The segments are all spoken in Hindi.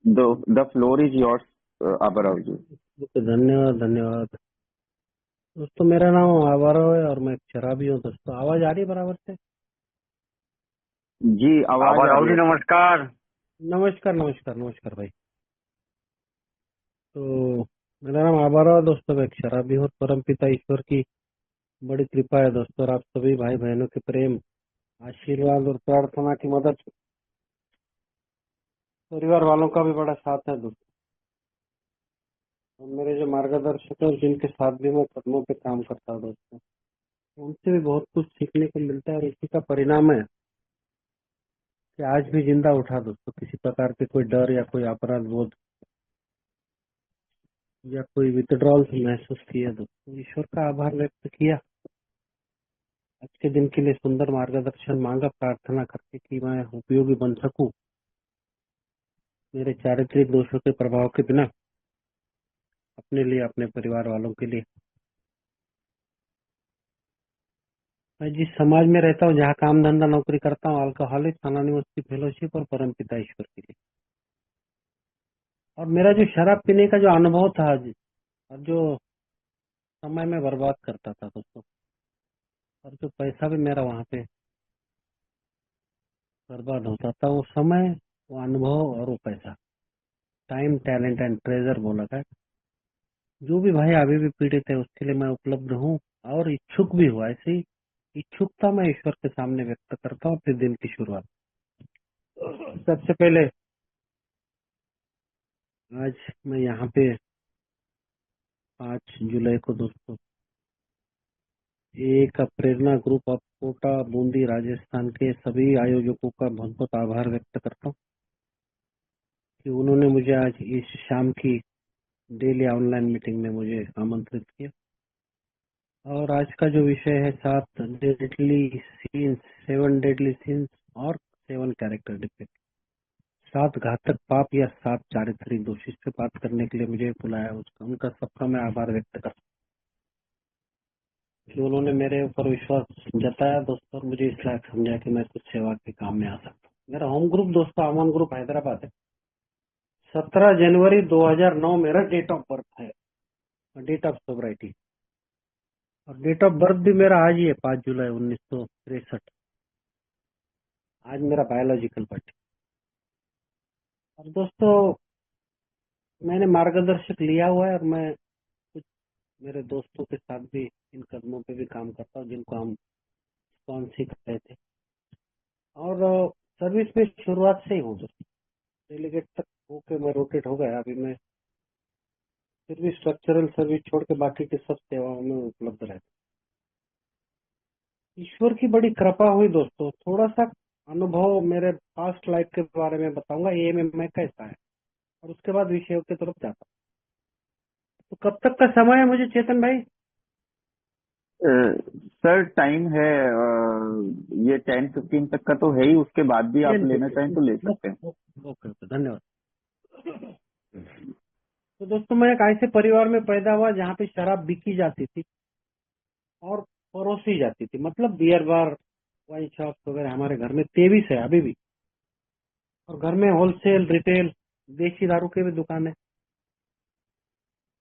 The floor is yours, Abharav ji. Okay, धन्यवाद धन्यवाद। दोस्तों, मेरा नाम आवारा है और मैं एक शराबी हूँ। दोस्तों, आवाज आ रही है बराबर से? जी, आवाज आ राहुल रही जी है सर। नमस्कार। नमस्कार नमस्कार नमस्कार भाई। तो मेरा नाम आवारा है दोस्तों, मैं एक शराबी हूँ। परमपिता ईश्वर की बड़ी कृपा है दोस्तों, और आप सभी भाई बहनों के प्रेम, आशीर्वाद और प्रार्थना की मदद, परिवार वालों का भी बड़ा साथ है दोस्तों। और मेरे जो मार्गदर्शक हैं, जिनके साथ भी मैं कदमों पे काम करता हूँ दोस्तों, उनसे भी बहुत कुछ सीखने को मिलता है। और इसी का परिणाम है कि आज भी जिंदा उठा दोस्तों। किसी प्रकार के कोई डर या कोई अपराध बोध या कोई विथड्रॉल महसूस किया दोस्तों, ईश्वर का आभार व्यक्त किया। आज के दिन के लिए सुंदर मार्गदर्शन मांगा, प्रार्थना करके कि मैं उपयोगी बन सकूं, मेरे चारित्रिक दोषों के प्रभाव के बिना, अपने लिए, अपने परिवार वालों के लिए। मैं जिस समाज में रहता हूँ, जहाँ काम धंधा नौकरी करता हूँ, अल्कोहलिक अनोनिमस की फेलोशिप और परमपिता ईश्वर के लिए। और मेरा जो शराब पीने का जो अनुभव था, और जो समय में बर्बाद करता था दोस्तों, और जो पैसा भी मेरा वहाँ पे बर्बाद होता था, वो समय, वो अनुभव और वो पैसा, टाइम टैलेंट एंड ट्रेजर बोला था। जो भी भाई अभी भी पीड़ित है, उसके लिए मैं उपलब्ध हूँ और इच्छुक भी हूँ। ऐसे ही इच्छुकता मैं ईश्वर के सामने व्यक्त करता हूँ अपने दिन की शुरुआत। सबसे पहले आज मैं यहाँ पे 5 जुलाई को दोस्तों एक प्रेरणा ग्रुप ऑफ कोटा बूंदी राजस्थान के सभी आयोजकों का बहुत बहुत आभार व्यक्त करता हूँ कि उन्होंने मुझे आज इस शाम की डेली ऑनलाइन मीटिंग में मुझे आमंत्रित किया। और आज का जो विषय है 7 डेडली सीन्स और 7 कैरेक्टर डिफेक्ट, 7 घातक पाप या 7 चारित्रिक दोष, इस पे बात करने के लिए मुझे बुलाया। उसका, उनका सबका मैं आभार व्यक्त करता हूँ कि उन्होंने मेरे ऊपर विश्वास जताया दोस्तों, और मुझे इस लायक समझा कि मैं कुछ सेवा के काम में आ सकता हूँ। मेरा होम ग्रुप दोस्तों अमन ग्रुप हैदराबाद है। 17 जनवरी 2009 मेरा डेट ऑफ बर्थ है, डेट ऑफ सोबराइटी। और डेट ऑफ बर्थ भी मेरा आज ही है, 5 जुलाई 1963। आज मेरा बायोलॉजिकल बर्थ। और दोस्तों, मैंने मार्गदर्शक लिया हुआ है, और मैं कुछ मेरे दोस्तों के साथ भी इन कदमों पे भी काम करता हूँ, जिनको हम स्पॉन्सी कहते थे। और सर्विस में शुरुआत से ही हूँ दोस्तों, डेलीगेट तक होके मैं रोटेट हो गया। अभी मैं फिर भी स्ट्रक्चरल सर्विस छोड़ के बाकी की सब सेवाओं में उपलब्ध रहता हूँ। ईश्वर की बड़ी कृपा हुई दोस्तों। थोड़ा सा अनुभव मेरे पास्ट लाइफ के बारे में बताऊंगा, ये में मैं कैसा है, और उसके बाद विषयों की तरफ जाता हूँ। तो कब तक का समय है मुझे, चेतन भाई? सर टाइम है, ये 10:15 तक का तो है ही, उसके बाद भी आप लेना चाहें तो ले 10-15। सकते हैं। ओके ओके, धन्यवाद। तो दोस्तों, मैं एक ऐसे परिवार में पैदा हुआ जहाँ पे शराब बिकी जाती थी और परोसी जाती थी। मतलब बियर बार, वाइन शॉप वगैरह हमारे घर में 23 है अभी भी। और घर में होलसेल, रिटेल, देसी दारू की भी दुकान है।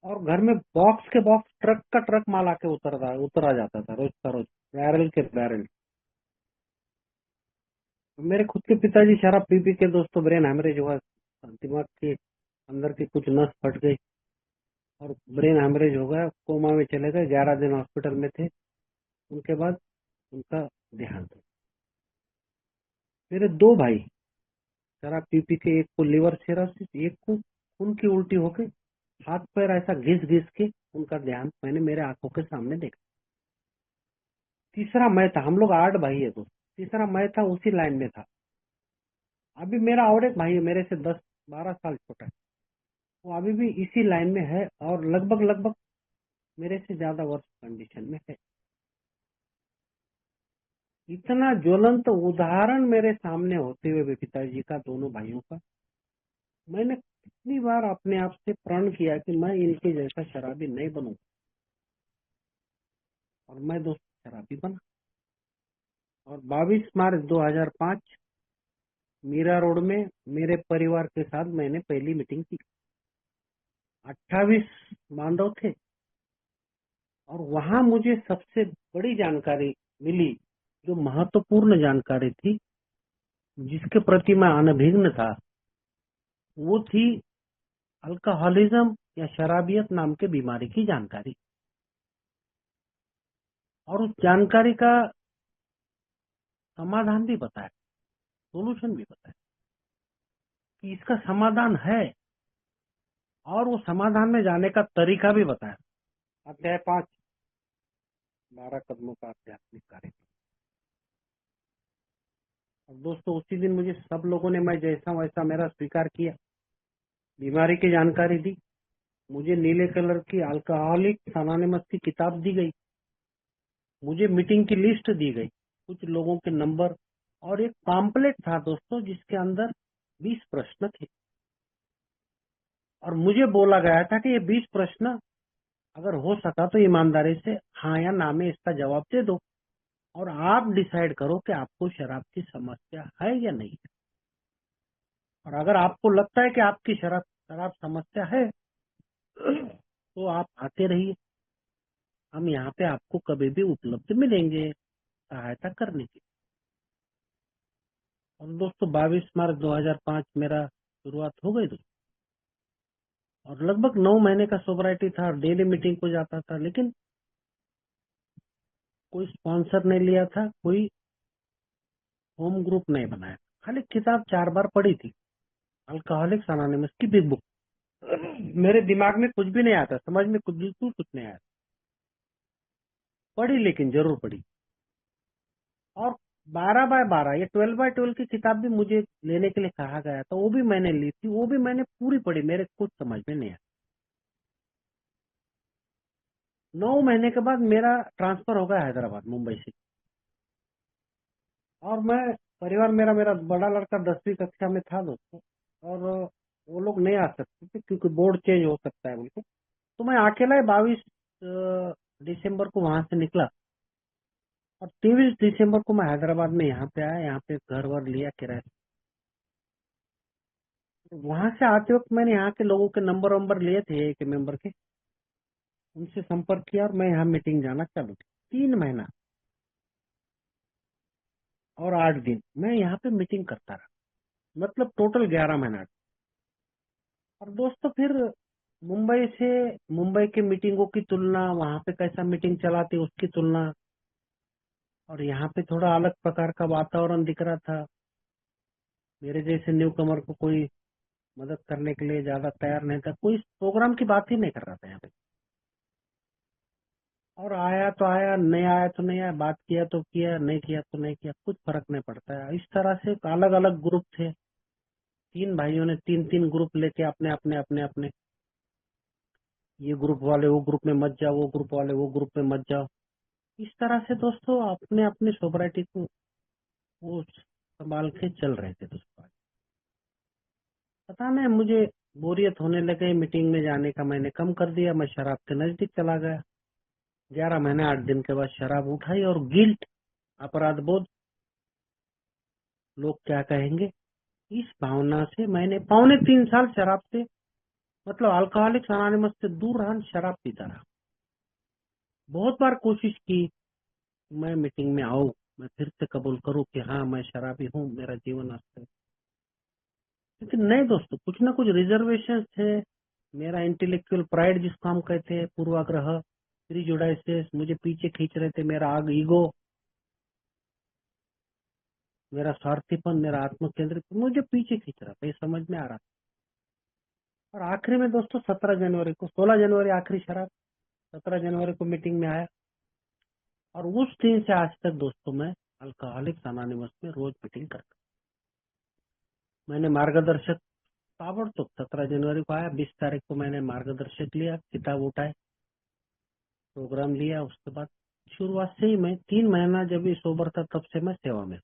और घर में बॉक्स के बॉक्स, ट्रक का ट्रक माल आके उतरा जाता था, रोज का रोज, बैरल के बैरल। मेरे खुद के पिताजी शराब पी पी के दोस्तों ब्रेन हेमरेज हुआ, दिमाग के अंदर की कुछ नस फट गई और ब्रेन हेमरेज हो गया, कोमा में चले गए, 11 दिन हॉस्पिटल में थे। उनके बाद उनका देहांत हुआ। मेरे 2 भाई शराब पी पी के, एक को लिवर सिरोसिस, एक को खून की उल्टी होके हाथ पैर ऐसा घिस घिस के उनका देहांत मैंने मेरे आंखों के सामने देखा। तीसरा मैं था, हम लोग 8 भाई है दोस्त, तीसरा मैं था, उसी लाइन में था। अभी मेरा और एक भाई है, मेरे से 10-12 साल छोटा है, वो अभी भी इसी लाइन में है और लगभग लगभग मेरे से ज्यादा वर्ष कंडीशन में है। इतना ज्वलंत उदाहरण मेरे सामने होते हुए भी पिताजी का, दोनों भाइयों का, मैंने कितनी बार अपने आप से प्रण किया कि मैं इनके जैसा शराबी नहीं बनूं। और मैं दोस्त शराबी बना। और 22 मार्च 2005 मीरा रोड में मेरे परिवार के साथ मैंने पहली मीटिंग की। 28 बांधव थे और वहां मुझे सबसे बड़ी जानकारी मिली, जो महत्वपूर्ण जानकारी थी, जिसके प्रति मैं अनभिज्ञ था, वो थी अल्कोहलिज्म या शराबियत नाम के बीमारी की जानकारी। और उस जानकारी का समाधान भी बताया, सोल्यूशन भी बताया कि इसका समाधान है, और वो समाधान में जाने का तरीका भी बताया। अध्याय 5, 12 कदमों का आध्यात्मिक कार्यक्रम। और दोस्तों उसी दिन मुझे सब लोगों ने मैं जैसा वैसा मेरा स्वीकार किया, बीमारी की जानकारी दी, मुझे नीले कलर की अल्कोहलिक्स अनोनिमस की किताब दी गई, मुझे मीटिंग की लिस्ट दी गई, कुछ लोगों के नंबर, और एक पॉम्पलेट था दोस्तों जिसके अंदर 20 प्रश्न थे। और मुझे बोला गया था कि ये 20 प्रश्न अगर हो सका तो ईमानदारी से हाँ या ना में इसका जवाब दे दो, और आप डिसाइड करो कि आपको शराब की समस्या है या नहीं है। और अगर आपको लगता है कि आपकी शराब समस्या है तो आप आते रहिए, हम यहाँ पे आपको कभी भी उपलब्ध मिलेंगे सहायता करने की। और दोस्तों 22 मार्च 2005 मेरा शुरुआत हो गई दोस्तों, और लगभग 9 महीने का सोबराइटी था, डेली मीटिंग को जाता था, लेकिन कोई स्पॉन्सर नहीं लिया था, कोई होम ग्रुप नहीं बनाया, खाली किताब 4 बार पढ़ी थी, अल्कोहलिक्स अनोनिमस की बिग बुक। मेरे दिमाग में कुछ भी नहीं आता, समझ में कुछ बिल्कुल कुछ नहीं आया, पढ़ी लेकिन जरूर पढ़ी। और 12 बाय 12 ये 12 बाय 12 की किताब भी मुझे लेने के लिए कहा गया था, वो भी मैंने ली थी, वो भी मैंने पूरी पढ़ी, मेरे कुछ समझ में नहीं आया। 9 महीने के बाद मेरा ट्रांसफर हो गया हैदराबाद, मुंबई से। और मैं परिवार मेरा मेरा बड़ा लड़का 10वीं कक्षा में था दोस्तों, और वो लोग नहीं आ सकते थे क्योंकि बोर्ड चेंज हो सकता है बोल के। तो मैं अकेला ही 22 दिसंबर को वहां से निकला, और 23 दिसंबर को मैं हैदराबाद में यहाँ पे आया, यहाँ पे घर वर लिया किराए से। वहां से आते वक्त मैंने यहाँ के लोगों के नंबर वंबर लिए थे, एक मेंबर के, उनसे संपर्क किया और मैं यहाँ मीटिंग जाना चालू किया। 3 महीना और 8 दिन मैं यहाँ पे मीटिंग करता रहा, मतलब टोटल 11 महीना। और दोस्तों फिर मुंबई से, मुंबई के मीटिंगों की तुलना, वहां पे कैसा मीटिंग चलाते उसकी तुलना, और यहाँ पे थोड़ा अलग प्रकार का वातावरण दिख रहा था। मेरे जैसे न्यू कमर को कोई मदद करने के लिए ज्यादा तैयार नहीं था, कोई प्रोग्राम की बात ही नहीं कर रहा था यहाँ पे। और आया तो आया, नहीं आया तो नहीं आया, बात किया तो किया, नहीं किया तो नहीं किया, कुछ फर्क नहीं पड़ता है। इस तरह से अलग अलग ग्रुप थे, 3 भाइयों ने 3 3 ग्रुप लेके अपने अपने अपने अपने, ये ग्रुप वाले वो ग्रुप में मत जाओ, वो ग्रुप वाले वो ग्रुप में मत जाओ। इस तरह से दोस्तों अपने अपने सोबराइटी को वो संभाल के चल रहे थे दोस्तों। पता नहीं मुझे बोरियत होने लगे, मीटिंग में जाने का मैंने कम कर दिया, मैं शराब के नजदीक चला गया। 11 महीने 8 दिन के बाद शराब उठाई, और गिल्ट, अपराध बोध, लोग क्या कहेंगे, इस भावना से मैंने 3.25 साल शराब से, मतलब अल्कोहलिक्स अनोनिमस से दूर रहा, शराब पीता रहा। बहुत बार कोशिश की मैं मीटिंग में आऊं, मैं फिर से कबूल करूं कि हाँ मैं शराबी हूँ, मेरा जीवन अस्त है। लेकिन नहीं दोस्तों, कुछ ना कुछ रिजर्वेशन थे। मेरा इंटेलेक्चुअल प्राइड जिसको हम कहते हैं, पूर्वाग्रह, प्रीजुडाइसेस मुझे पीछे खींच रहे थे, मेरा आग ईगो, मेरा स्वार्थीपन, मेरा आत्म केंद्रित मुझे पीछे खींच रहा था, ये समझ में आ रहा था। और आखिरी में दोस्तों 17 जनवरी को, 16 जनवरी आखिरी शराब, 17 जनवरी को मीटिंग में आया, और उस दिन से आज तक दोस्तों मैं अल्कोहलिक्स अनोनिमस में रोज मीटिंग करता हूं। मैंने मार्गदर्शक ताबड़तोड़ 17 जनवरी को आया, 20 तारीख को मैंने मार्गदर्शक लिया, किताब उठाए, प्रोग्राम लिया। उसके बाद शुरुआत से ही मैं 3 महीना जब ये सोबर था तब से मैं सेवा में।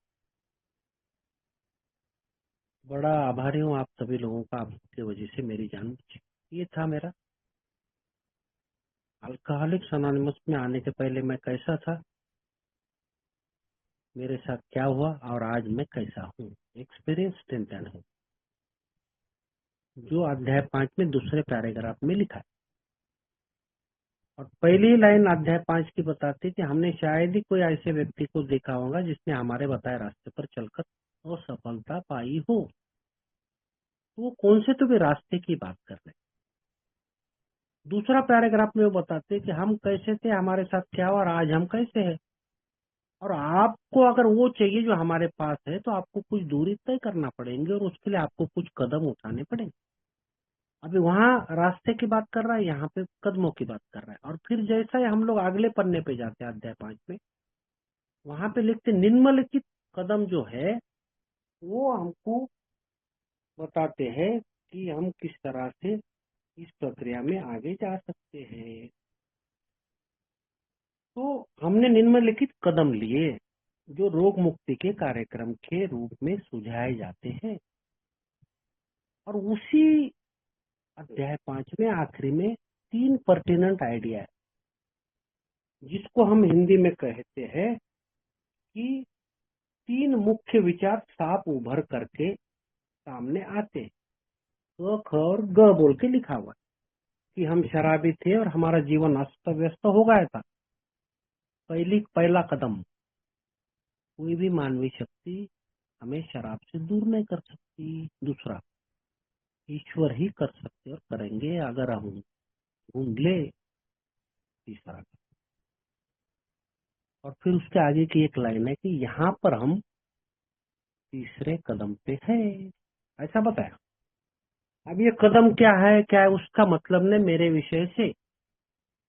बड़ा आभारी हूँ आप सभी लोगों का, आपकी वजह से मेरी जान बची। ये था मेरा अल्कोहलिक्स अनोनिमस में आने के पहले मैं कैसा था, मेरे साथ क्या हुआ और आज मैं कैसा हूँ। एक्सपीरियंस टेंशन है, जो अध्याय 5 में दूसरे पैराग्राफ में लिखा है। और पहली लाइन अध्याय 5 की बताती कि हमने शायद ही कोई ऐसे व्यक्ति को देखा होगा जिसने हमारे बताए रास्ते पर चलकर असफलता पाई हो। तो वो कौन से तो भी रास्ते की बात कर रहे हैं। दूसरा पैराग्राफ में वो बताते कि हम कैसे थे, हमारे साथ क्या हुआ और आज हम कैसे हैं। और आपको अगर वो चाहिए जो हमारे पास है तो आपको कुछ दूरी तय करना पड़ेंगे और उसके लिए आपको कुछ कदम उठाने पड़ेंगे। अभी वहाँ रास्ते की बात कर रहा है, यहाँ पे कदमों की बात कर रहा है। और फिर जैसा ही हम लोग अगले पन्ने पे जाते हैं अध्याय 5 में, वहां पे लिखते निम्नलिखित कदम जो है वो हमको बताते हैं कि हम किस तरह से इस प्रक्रिया में आगे जा सकते हैं। तो हमने निम्नलिखित कदम लिए जो रोग मुक्ति के कार्यक्रम के रूप में सुझाए जाते हैं। और उसी अध्याय 5 में आखिरी में 3 पर्टिनेंट आइडिया है, जिसको हम हिंदी में कहते हैं कि 3 मुख्य विचार साफ उभर करके सामने आते हैं। क ख और ग बोल के लिखा हुआ है कि हम शराबी थे और हमारा जीवन अस्त व्यस्त हो गया था। पहला कदम, कोई भी मानवीय शक्ति हमें शराब से दूर नहीं कर सकती। दूसरा, ईश्वर ही कर सकते और करेंगे अगर हम ढूंढ ले। तीसरा, और फिर उसके आगे की एक लाइन है कि यहाँ पर हम तीसरे कदम पे है, ऐसा बताया। अब ये कदम क्या है उसका मतलब नहीं मेरे विषय से,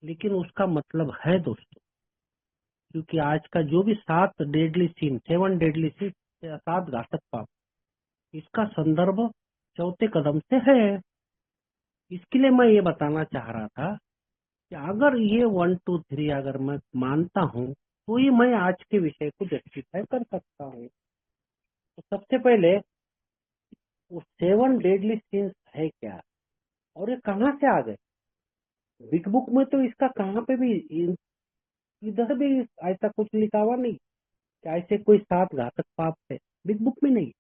लेकिन उसका मतलब है दोस्तों, क्योंकि आज का जो भी 7 डेडली सीन, 7 डेडली सीन, 7 घातक पाप, इसका संदर्भ चौथे कदम से है। इसके लिए मैं ये बताना चाह रहा था कि अगर ये 1 2 3 अगर मैं मानता हूँ तो ही मैं आज के विषय को जस्टिफाई कर सकता हूँ। तो सबसे पहले वो 7 डेडली सीन्स है क्या और ये कहाँ से आ गए। बिग बुक में तो इसका कहाँ पे भी इधर भी ऐसा कुछ लिखा हुआ नहीं कि ऐसे कोई 7 घातक पाप है, बिग बुक में नहीं।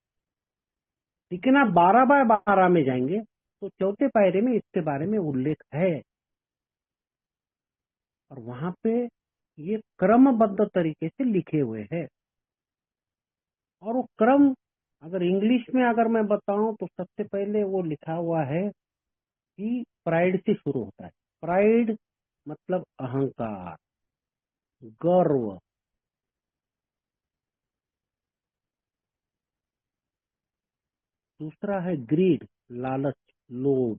लेकिन आप 12/12 में जाएंगे तो चौथे पायरे में इसके बारे में उल्लेख है और वहां पे ये क्रमबद्ध तरीके से लिखे हुए हैं। और वो क्रम अगर इंग्लिश में अगर मैं बताऊं तो सबसे पहले वो लिखा हुआ है कि प्राइड से शुरू होता है। प्राइड मतलब अहंकार, गर्व। दूसरा है ग्रीड, लालच, लोभ।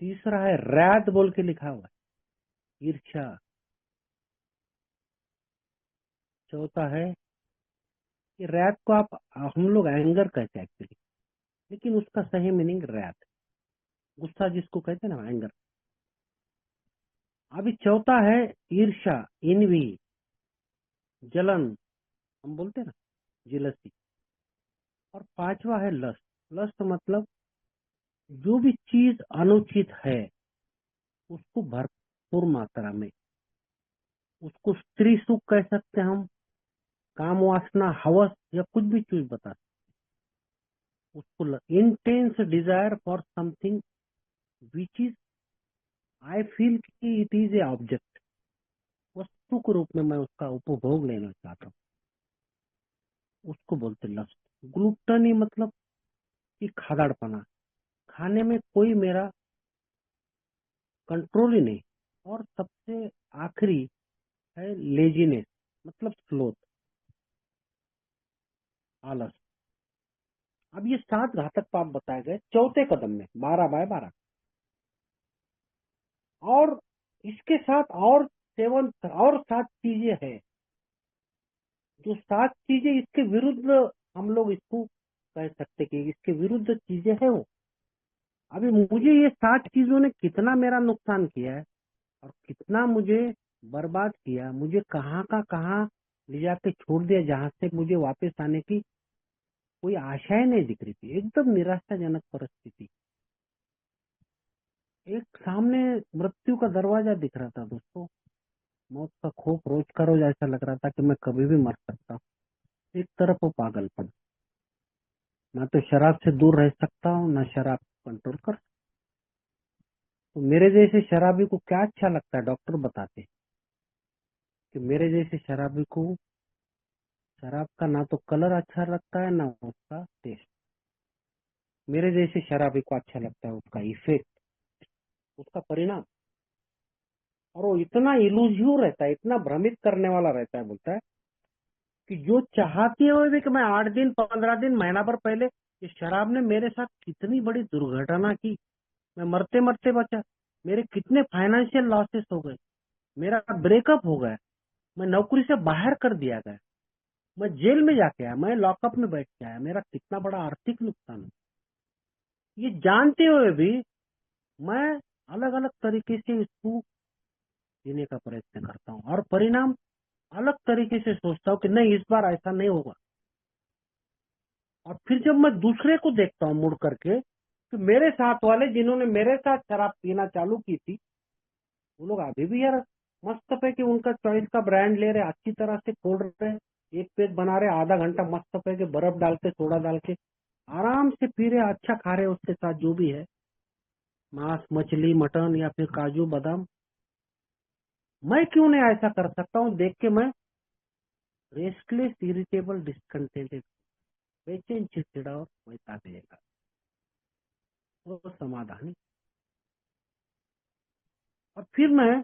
तीसरा है रैद बोल के लिखा हुआ है, ईर्ष्या। चौथा है कि रैद को आप हम लोग एंगर कहते हैं एक्चुअली, लेकिन उसका सही मीनिंग रैद, गुस्सा जिसको कहते हैं ना, एंगर। अभी चौथा है ईर्ष्या, इनवी, जलन, हम बोलते हैं ना, जिलसी। और पांचवा है लस्ट। लस्ट मतलब जो भी चीज अनुचित है उसको भरपूर मात्रा में, उसको स्त्री सुख कह सकते हैं हम, काम वासना, हवस या कुछ भी चीज बता सकते। उसको intense desire for something which is I feel कि इट इज ए ऑब्जेक्ट, वस्तु के रूप में मैं उसका उपभोग लेना चाहता हूँ, उसको बोलते लस्ट। ग्लूटनी मतलब कि खादाड़पना, खाने में कोई मेरा कंट्रोल ही नहीं। और सबसे आखिरी है लेजीनेस मतलब स्लोथ, आलस। अब ये 7 घातक पाप बताए गए चौथे कदम में 12/12। और इसके साथ और 7 चीजें हैं, जो 7 चीजें इसके विरुद्ध हम लोग इसको कह सकते कि इसके विरुद्ध चीजें हैं वो। अभी मुझे ये 7 चीजों ने कितना मेरा नुकसान किया है और कितना मुझे बर्बाद किया, मुझे कहाँ का कहाँ ले जाके छोड़ दिया, जहां से मुझे वापस आने की कोई आशाएं नहीं दिख रही थी, एकदम निराशाजनक परिस्थिति। एक सामने मृत्यु का दरवाजा दिख रहा था दोस्तों, मौत का खौफ रोज का रोज ऐसा लग रहा था कि मैं कभी भी मर सकता हूँ। एक तरफ वो पागलपन, ना तो शराब से दूर रह सकता हूँ ना शराब कंट्रोल कर। तो मेरे जैसे शराबी को क्या अच्छा लगता है, डॉक्टर बताते हैं कि मेरे जैसे शराबी को शराब का ना तो कलर अच्छा लगता है ना उसका टेस्ट। मेरे जैसे शराबी को अच्छा लगता है उसका इफेक्ट, उसका परिणाम। और वो इतना इलूजिव रहता है, इतना भ्रमित करने वाला रहता है, बोलता है कि जो चाहती है वो भी कि मैं 8 दिन 15 दिन महीना भर पहले ये शराब ने मेरे साथ कितनी बड़ी दुर्घटना की, मैं मरते मरते बचा, मेरे कितने फाइनेंशियल लॉसेस हो गए, मेरा ब्रेकअप हो गया, मैं नौकरी से बाहर कर दिया गया, मैं जेल में जाके आया, मैं लॉकअप में बैठ के आया, मेरा कितना बड़ा आर्थिक नुकसान है। ये जानते हुए भी मैं अलग अलग तरीके से इसको जीने का प्रयत्न करता हूँ, और परिणाम अलग तरीके से सोचता हूँ कि नहीं, इस बार ऐसा नहीं होगा। और फिर जब मैं दूसरे को देखता हूँ मुड़ करके, तो मेरे साथ वाले जिन्होंने मेरे साथ शराब पीना चालू की थी, वो लोग अभी भी यार मस्त पे कि उनका चॉइस का ब्रांड ले रहे, अच्छी तरह से खोल रहे, एक पेज बना रहे, आधा घंटा मस्त पे के बर्फ डाल के सोडा डाल के आराम से पी रहे, अच्छा खा रहे, उसके साथ जो भी है मांस मछली मटन या फिर काजू बादाम। मैं क्यों नहीं ऐसा कर सकता हूँ? देख के मैं रेस्टलेस इरिटेबल डिसकंटेंटेड, बेचैन चिड़चिड़ा और वैसा देगा, वो समाधान है। और फिर मैं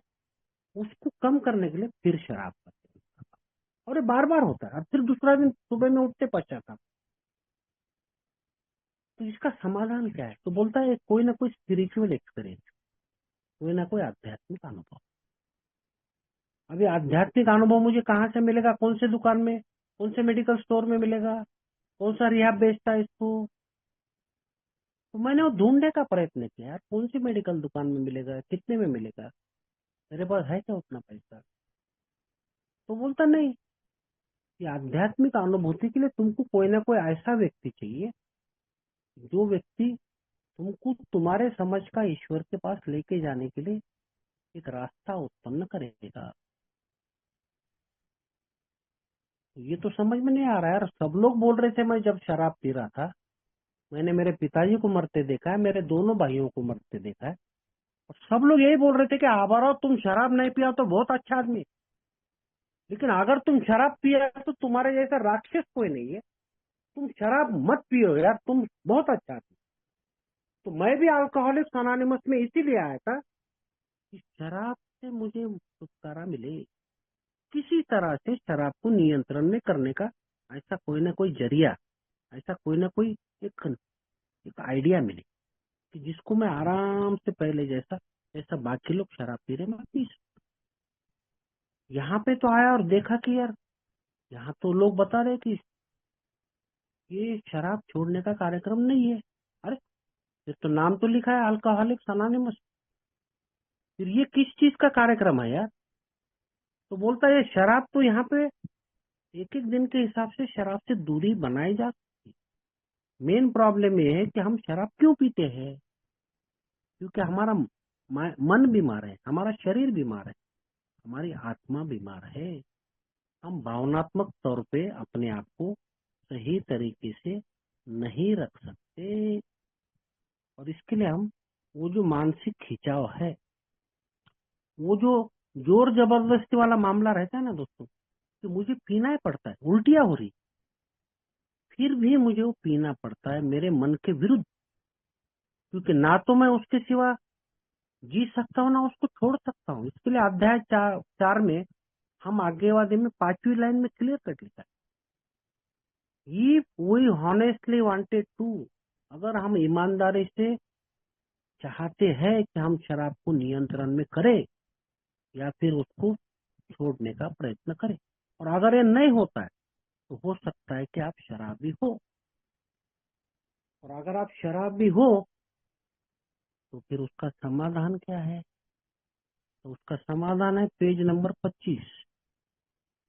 उसको कम करने के लिए फिर शराब करता हूँ, और ये बार बार होता है। और फिर दूसरा दिन सुबह में उठते पश्चाताप। तो इसका समाधान क्या है? तो बोलता है कोई ना कोई स्पिरिचुअल एक्सपीरियंस, कोई ना कोई आध्यात्मिक अनुभव। अभी आध्यात्मिक अनुभव मुझे कहाँ से मिलेगा? कौन से दुकान में, कौन से मेडिकल स्टोर में मिलेगा? कौन सा रिहाब बेचता है इसको? तो मैंने वो ढूंढने का प्रयत्न किया, यार कौन सी मेडिकल दुकान में मिलेगा, कितने में मिलेगा, मेरे पास है क्या उतना पैसा? तो बोलता नहीं, ये आध्यात्मिक अनुभूति के लिए तुमको कोई ना कोई ऐसा व्यक्ति चाहिए, जो व्यक्ति तुमको तुम्हारे समझ का ईश्वर के पास लेके जाने के लिए एक रास्ता उत्पन्न करेगा। ये तो समझ में नहीं आ रहा है यार। सब लोग बोल रहे थे, मैं जब शराब पी रहा था, मैंने मेरे पिताजी को मरते देखा है, मेरे दोनों भाइयों को मरते देखा है, और सब लोग यही बोल रहे थे कि आबारो तुम शराब नहीं पिया तो बहुत अच्छा आदमी है। लेकिन अगर तुम शराब पिया तो तुम्हारे जैसा राक्षस कोई नहीं है, तुम शराब मत पियो यार, तुम बहुत अच्छा आदमी। तो मैं भी अल्कोहलिक्स अनोनिमस में इसीलिए आया था कि शराब से मुझे छुटकारा मिले, किसी तरह से शराब को नियंत्रण में करने का ऐसा कोई ना कोई जरिया, ऐसा कोई ना कोई एक एक आइडिया मिले कि जिसको मैं आराम से पहले जैसा जैसा बाकी लोग शराब पी रहे मैं पी सकूं। यहाँ पे तो आया और देखा कि यार यहाँ तो लोग बता रहे कि ये शराब छोड़ने का कार्यक्रम नहीं है। अरे ये तो नाम तो लिखा है अल्कोहलिक्स अनोनिमस, फिर ये किस चीज का कार्यक्रम है यार? तो बोलता है ये शराब तो यहाँ पे एक एक दिन के हिसाब से शराब से दूरी बनाई जा सकती है। मेन प्रॉब्लम ये है कि हम शराब क्यों पीते हैं? क्योंकि हमारा मन बीमार है, हमारा शरीर बीमार है, हमारी आत्मा बीमार है। हम भावनात्मक तौर पे अपने आप को सही तरीके से नहीं रख सकते, और इसके लिए हम वो जो मानसिक खिंचाव है, वो जो जोर जबरदस्ती वाला मामला रहता है ना दोस्तों, कि मुझे पीना ही पड़ता है, उल्टियां हो रही, फिर भी मुझे वो पीना पड़ता है मेरे मन के विरुद्ध, क्योंकि ना तो मैं उसके सिवा जी सकता हूँ ना उसको छोड़ सकता हूँ। इसके लिए अध्याय 4 में हम आगेवादी में 5वीं लाइन में क्लियर कट लिखा है, if we honestly wanted to, अगर हम ईमानदारी से चाहते हैं कि हम शराब को नियंत्रण में करें या फिर उसको छोड़ने का प्रयत्न करें, और अगर ये नहीं होता है तो हो सकता है कि आप शराबी हो, और अगर आप शराबी हो तो फिर उसका समाधान क्या है? तो उसका समाधान है पेज नंबर 25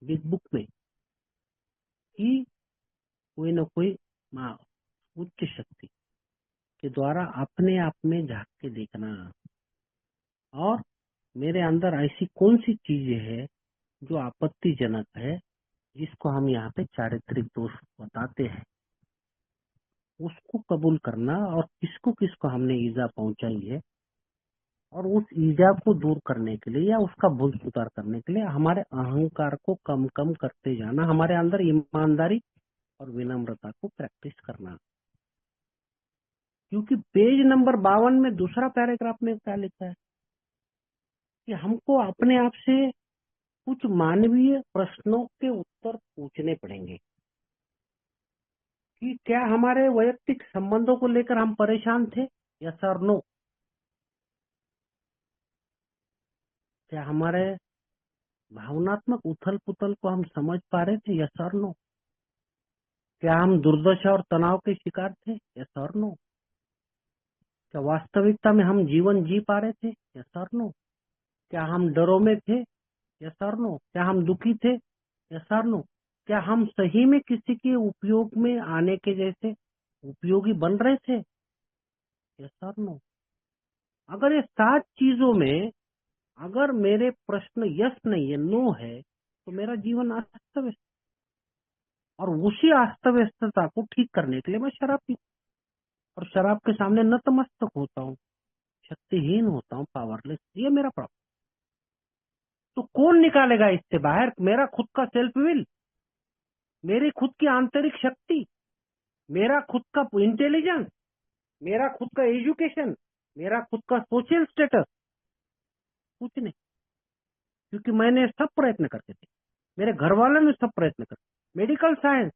बिग बुक में, कि कोई न कोई माँ उच्च शक्ति के द्वारा अपने आप में झांक के देखना, और मेरे अंदर ऐसी कौन सी चीजें है जो आपत्तिजनक है, जिसको हम यहाँ पे चारित्रिक दोष बताते हैं, उसको कबूल करना, और किसको किसको हमने ईजा पहुंचाई है, और उस ईजा को दूर करने के लिए या उसका भूल सुधार करने के लिए हमारे अहंकार को कम कम करते जाना, हमारे अंदर ईमानदारी और विनम्रता को प्रैक्टिस करना। क्योंकि पेज नंबर 52 में दूसरा पैराग्राफ में क्या लिखा है कि हमको अपने आप से कुछ मानवीय प्रश्नों के उत्तर पूछने पड़ेंगे कि क्या हमारे वैयक्तिक संबंधों को लेकर हम परेशान थे, यस और नो। क्या हमारे भावनात्मक उथल पुथल को हम समझ पा रहे थे, यस और नो। क्या हम दुर्दशा और तनाव के शिकार थे, यस और नो। क्या वास्तविकता में हम जीवन जी पा रहे थे, यस और नो। क्या हम डरों में थे, यस और नो। क्या हम दुखी थे, यस और नो। क्या हम सही में किसी के उपयोग में आने के जैसे उपयोगी बन रहे थे, यस और नो। अगर ये 7 चीजों में अगर मेरे प्रश्न यस नहीं है, नो है, तो मेरा जीवन अस्त व्यस्त, और उसी अस्त व्यस्तता को ठीक करने के लिए मैं शराब पीता हूं, और शराब के सामने नतमस्तक होता हूँ, शक्तिहीन होता हूँ, पावरलेस। ये मेरा प्रॉब्लम। तो कौन निकालेगा इससे बाहर? मेरा खुद का सेल्फ विल, मेरी खुद की आंतरिक शक्ति, मेरा खुद का इंटेलिजेंस, मेरा खुद का एजुकेशन, मेरा खुद का सोशल स्टेटस? कुछ नहीं। क्योंकि मैंने सब प्रयत्न करके थे, मेरे घर वालों ने सब प्रयत्न कर, मेडिकल साइंस,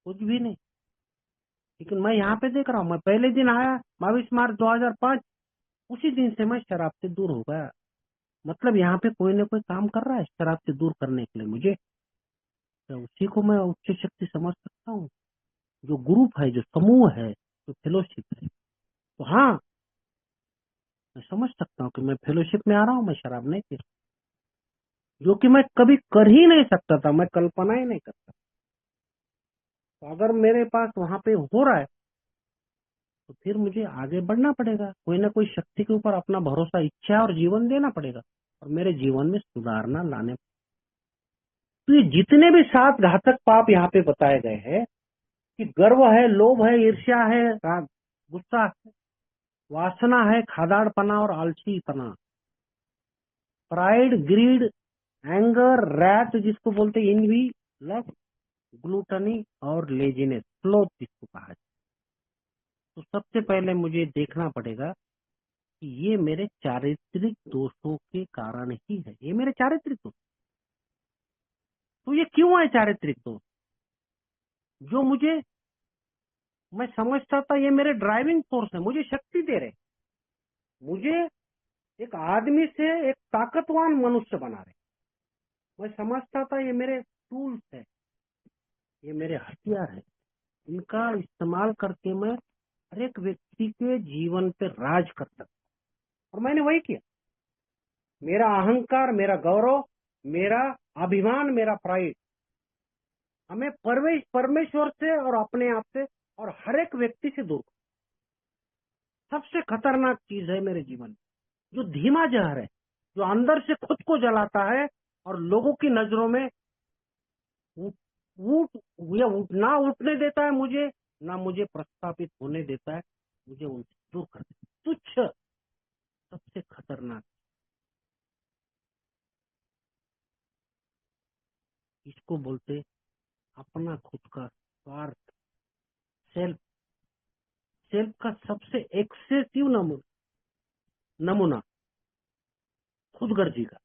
कुछ भी नहीं। लेकिन मैं यहाँ पे देख रहा हूँ, मैं पहले दिन आया 22 मार्च 2005, उसी दिन से मैं शराब से दूर हो गया। मतलब यहाँ पे कोई ना कोई काम कर रहा है शराब से दूर करने के लिए मुझे, तो उसी को मैं उच्च शक्ति समझ सकता हूँ। जो ग्रुप है, जो समूह है, जो फेलोशिप है, तो हाँ, मैं समझ सकता हूँ कि मैं फेलोशिप में आ रहा हूँ, मैं शराब नहीं पी रहा, जो कि मैं कभी कर ही नहीं सकता था, मैं कल्पना ही नहीं करता। तो अगर मेरे पास वहां पे हो रहा है, तो फिर मुझे आगे बढ़ना पड़ेगा, कोई ना कोई शक्ति के ऊपर अपना भरोसा, इच्छा और जीवन देना पड़ेगा, और मेरे जीवन में सुधारना लाने। तो ये जितने भी 7 घातक पाप यहाँ पे बताए गए हैं कि गर्व है, लोभ है, ईर्ष्या है, राग, गुस्सा है, वासना है, खादाड़पना और आलसीपना, प्राइड, ग्रीड, एंगर, रैट जिसको बोलते हैं, इनवी, लस्ट, ग्लूटनी और लेजीनेस, स्लोथ जिसको कहा जाए। तो सबसे पहले मुझे देखना पड़ेगा कि ये मेरे चारित्रिक दोषों के कारण ही है, ये मेरे चारित्रिक दोष। तो ये क्यों है चारित्रिक दोष? जो मुझे, मैं समझता था ये मेरे ड्राइविंग फोर्स है, मुझे शक्ति दे रहे, मुझे एक आदमी से एक ताकतवान मनुष्य बना रहे। मैं समझता था ये मेरे टूल्स है, ये मेरे हथियार है, इनका इस्तेमाल करके मैं हर एक व्यक्ति के जीवन पे राज कर सकता हूं। और मैंने वही किया। मेरा अहंकार, मेरा गौरव, मेरा अभिमान, मेरा प्राइड हमें परमेश्वर से और अपने आप से और हर एक व्यक्ति से दूर। सबसे खतरनाक चीज है मेरे जीवन में, जो धीमा जहर है, जो अंदर से खुद को जलाता है और लोगों की नजरों में उठ या ना उठने देता है मुझे, ना मुझे प्रस्थापित होने देता है, मुझे उनसे दूर कर देता है। तुच्छ, सबसे खतरनाक, इसको बोलते अपना खुद का स्वार्थ, सेल्फ। सेल्फ का सबसे एक्सेसिव नमूना खुदगर्जी का।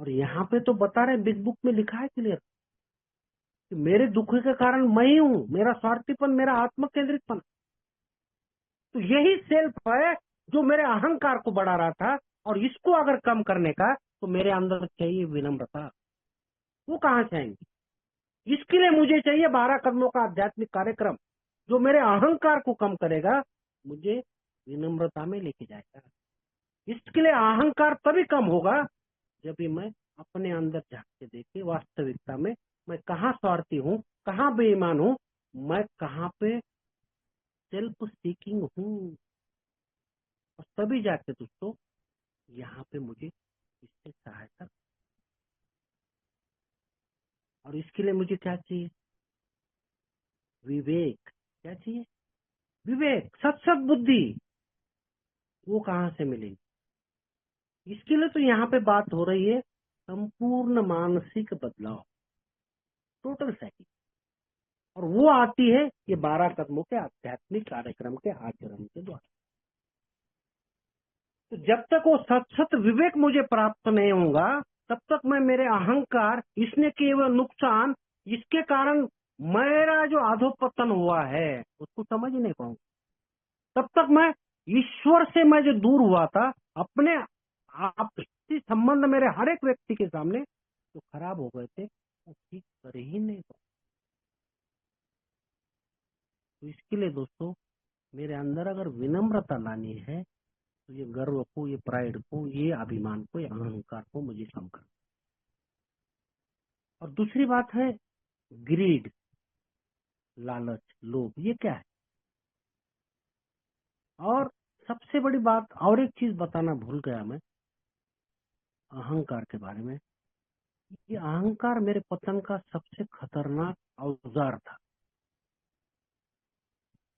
और यहाँ पे तो बता रहे, बिग बुक में लिखा है क्लियर कि मेरे दुख के कारण मैं ही हूँ, मेरा स्वार्थीपन, मेरा आत्म केंद्रितपन। तो यही सेल्फ है जो मेरे अहंकार को बढ़ा रहा था, और इसको अगर कम करने का तो मेरे अंदर चाहिए विनम्रता। वो कहाँ से आएंगी? इसके लिए मुझे चाहिए 12 कदमों का आध्यात्मिक कार्यक्रम, जो मेरे अहंकार को कम करेगा, मुझे विनम्रता में लेके जाएगा। इसके लिए अहंकार तभी कम होगा जब भी मैं अपने अंदर झांक के देखे वास्तविकता में मैं कहाँ स्वार्थी हूँ, कहाँ बेईमान हूँ, मैं कहाँ पे सेल्फ सीकिंग हूँ। और तभी जाके दोस्तों यहाँ पे मुझे इससे सहायता, और इसके लिए मुझे क्या चाहिए? विवेक। क्या चाहिए? विवेक, सत्सद बुद्धि। वो कहाँ से मिलेगी? इसके लिए तो यहाँ पे बात हो रही है संपूर्ण मानसिक बदलाव, टोटल सेटिंग, और वो आती है ये 12 कदमों के आध्यात्मिक कार्यक्रम के आचरण के द्वारा। तो जब तक वो सत विवेक मुझे प्राप्त नहीं होगा, तब तक मैं मेरे अहंकार, इसने केवल नुकसान, इसके कारण मेरा जो अधोपतन हुआ है उसको समझ ही नहीं पाऊंगा। तब तक मैं ईश्वर से मैं जो दूर हुआ था, अपने आपसी संबंध मेरे हर एक व्यक्ति के सामने जो खराब हो गए थे वो ठीक कर ही नहीं पाऊंगा। तो इसके लिए दोस्तों, मेरे अंदर अगर विनम्रता लानी है तो ये गर्व को, ये प्राइड को, ये अभिमान को, ये अहंकार को मुझे कम करना। और दूसरी बात है ग्रीड, लालच, लोभ। ये क्या है? और सबसे बड़ी बात, और एक चीज बताना भूल गया मैं अहंकार के बारे में। ये अहंकार मेरे पतन का सबसे खतरनाक औजार था,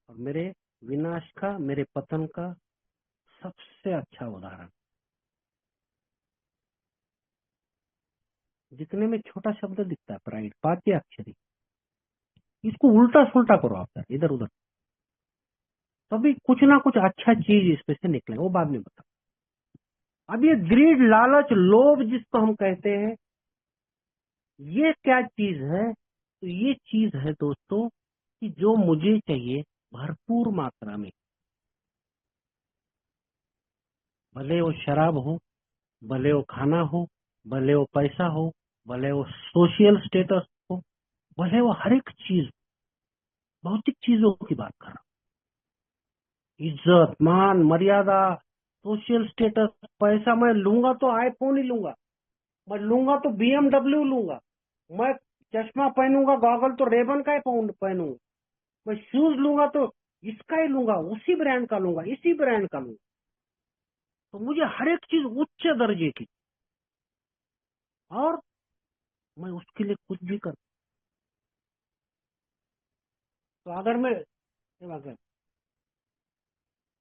और मेरे विनाश का, मेरे पतन का सबसे अच्छा उदाहरण। जितने में छोटा शब्द दिखता है प्राइड, 5 अक्षरी, इसको उल्टा सुल्टा करो आप सर, इधर उधर, तभी कुछ ना कुछ अच्छा चीज इसमें से निकले, वो बाद में बता। अब ये ग्रीड, लालच, लोभ जिसको हम कहते हैं, ये क्या चीज है? तो ये चीज है दोस्तों कि जो मुझे चाहिए भरपूर मात्रा में, भले वो शराब हो, भले वो खाना हो, भले वो पैसा हो, भले वो सोशल स्टेटस हो, भले वो हर एक चीज, भौतिक चीजों की बात कर रहा हूं। इज्जत, मान, मर्यादा, सोशल स्टेटस, पैसा। मैं लूंगा तो आईफोन ही लूंगा, मैं लूंगा तो BMW लूंगा, मैं चश्मा पहनूंगा, गॉगल तो रेबन का ही पहनूंगा, मैं शूज लूंगा तो इसका ही लूंगा, उसी ब्रांड का लूंगा, इसी ब्रांड का लूंगा। तो मुझे हर एक चीज उच्च दर्जे की, और मैं उसके लिए कुछ भी कर, तो अगर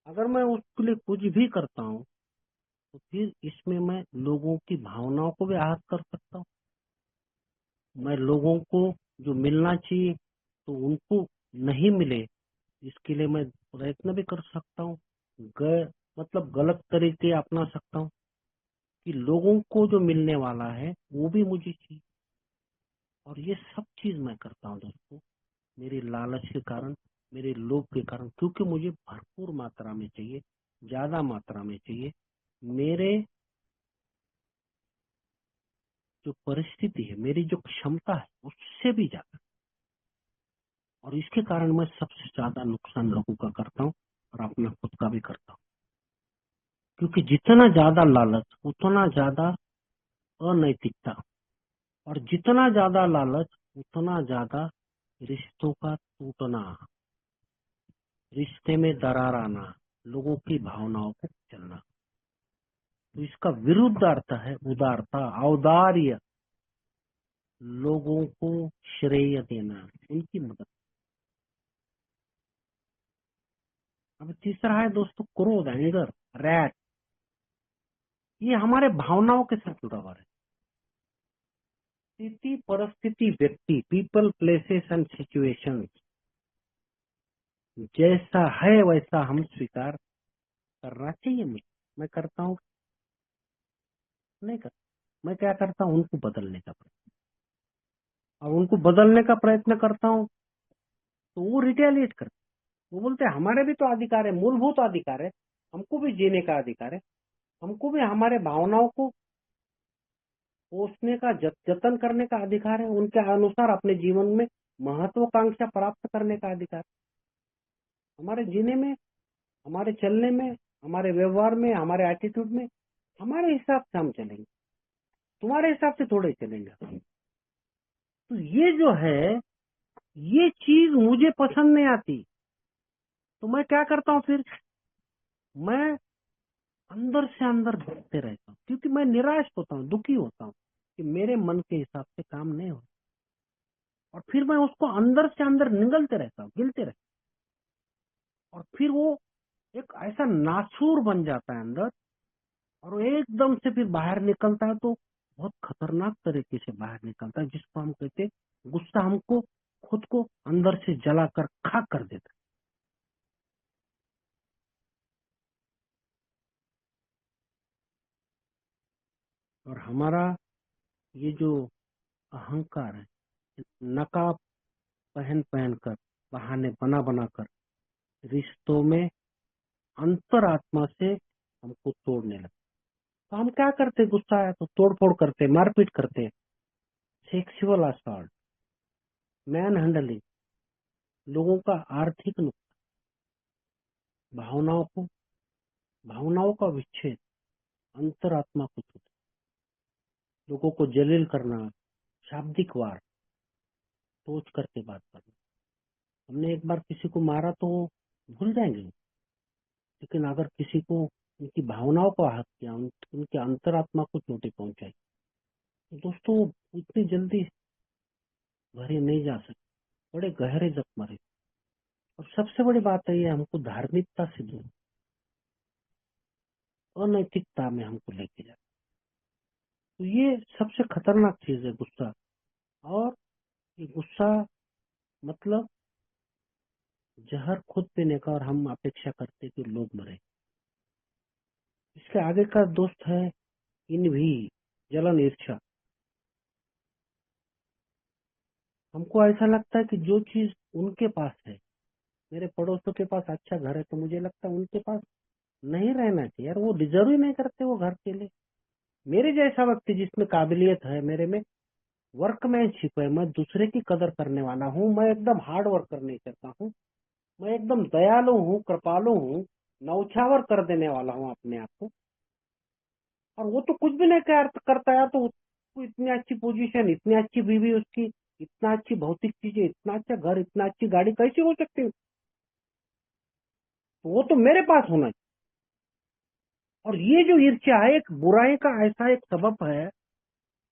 अगर मैं उसके लिए कुछ भी करता हूँ तो फिर इसमें मैं लोगों की भावनाओं को भी आहत कर सकता हूँ। मैं लोगों को जो मिलना चाहिए तो उनको नहीं मिले, इसके लिए मैं प्रयत्न भी कर सकता हूँ, मतलब गलत तरीके अपना सकता हूँ कि लोगों को जो मिलने वाला है वो भी मुझे चाहिए। और ये सब चीज मैं करता हूँ दोस्तों मेरी लालच के कारण, मेरे लोभ के कारण, क्योंकि मुझे भरपूर मात्रा में चाहिए, ज्यादा मात्रा में चाहिए, मेरे जो परिस्थिति है, मेरी जो क्षमता है उससे भी ज्यादा। और इसके कारण मैं सबसे ज्यादा नुकसान लोगों का करता हूँ और अपना खुद का भी करता हूँ। क्योंकि जितना ज्यादा लालच उतना ज्यादा अनैतिकता, और जितना ज्यादा लालच उतना ज्यादा रिश्तों का टूटना, रिश्ते में दरार आना, लोगों की भावनाओं को चलना। तो इसका विरुद्ध अर्थ है उदारता, औदार्य, लोगों को श्रेय देना, उनकी मदद। अब तीसरा है दोस्तों क्रोध, एंगर, रैट। ये हमारे भावनाओं के साथ जुड़ा हुआ है। स्थिति, परिस्थिति, व्यक्ति, पीपल, प्लेसेस एंड सिचुएशंस, जैसा है वैसा हम स्वीकार करना चाहिए। मैं करता हूँ? नहीं करता। मैं क्या करता हूँ? उनको बदलने का प्रयत्न, और उनको बदलने का प्रयत्न करता हूँ तो वो रिटेलिएट करते, वो बोलते हैं हमारे भी तो अधिकार है, मूलभूत अधिकार है, हमको भी जीने का अधिकार है, हमको भी हमारे भावनाओं को पोषने का, जतन करने का अधिकार है, उनके अनुसार अपने जीवन में महत्वाकांक्षा प्राप्त करने का अधिकार। हमारे जीने में, हमारे चलने में, हमारे व्यवहार में, हमारे एटीट्यूड में हमारे हिसाब से हम चलेंगे, तुम्हारे हिसाब से थोड़े चलेंगे। तो ये जो है, ये चीज मुझे पसंद नहीं आती। तो मैं क्या करता हूँ फिर? मैं अंदर से अंदर भटकते रहता हूँ, क्योंकि मैं निराश होता हूँ, दुखी होता हूँ कि मेरे मन के हिसाब से काम नहीं हो। और फिर मैं उसको अंदर से अंदर निगलते रहता हूँ, गिलते रहता हूँ, और फिर वो एक ऐसा नासूर बन जाता है अंदर, और वो एकदम से फिर बाहर निकलता है, तो बहुत खतरनाक तरीके से बाहर निकलता है, जिसको हम कहते हैं गुस्सा। हमको खुद को अंदर से जलाकर खाक कर देता है। और हमारा ये जो अहंकार है, नकाब पहन पहन कर, बहाने बना बना कर रिश्तों में अंतरात्मा से हमको तोड़ने लगता। तो हम क्या करते, गुस्सा आया तो तोड़ फोड़ करते, मारपीट करते, सेक्सुअल असॉल्ट, मैन हैंडलिंग, लोगों का आर्थिक भावनाओं को, भावनाओं का विच्छेद, अंतरात्मा को छूना, लोगों को जलील करना, शाब्दिक वार, सोच करके बात करना। हमने एक बार किसी को मारा तो भूल जाएंगे, लेकिन अगर किसी को उनकी भावनाओं को आहत किया, उनके अंतरात्मा को चोटें पहुंचाई, तो दोस्तों इतनी जल्दी भरे नहीं जा सकते, बड़े गहरे जख्म रहे। और सबसे बड़ी बात है, ये हमको धार्मिकता से दूर, अनैतिकता में हमको लेके जाए। तो ये सबसे खतरनाक चीज है गुस्सा। और ये गुस्सा मतलब जहर खुद पीने का, और हम अपेक्षा करते कि लोग मरे। इसके आगे का दोस्त है इन भी, जलन, ईर्ष्या। हमको ऐसा लगता है कि जो चीज उनके पास है, मेरे पड़ोसियों के पास अच्छा घर है, तो मुझे लगता है उनके पास नहीं रहना चाहिए यार, वो डिजर्व ही नहीं करते वो घर के लिए। मेरे जैसा व्यक्ति जिसमें काबिलियत है, मेरे में वर्कमैनशिप है, मैं दूसरे की कदर करने वाला हूँ, मैं एकदम हार्ड वर्कर नहीं करता हूँ, मैं एकदम दयालु हूँ, कृपालु हूँ, नौछावर कर देने वाला हूँ अपने आप को, और वो तो कुछ भी नहीं करता यार, तो उसको इतनी अच्छी पोजीशन, इतनी अच्छी बीवी उसकी, इतना अच्छी भौतिक चीजें, इतना अच्छा घर, इतना अच्छी गाड़ी कैसे हो सकती है? तो वो तो मेरे पास होना चाहिए। और ये जो ईर्ष्या है, एक बुराई का ऐसा एक सबब है,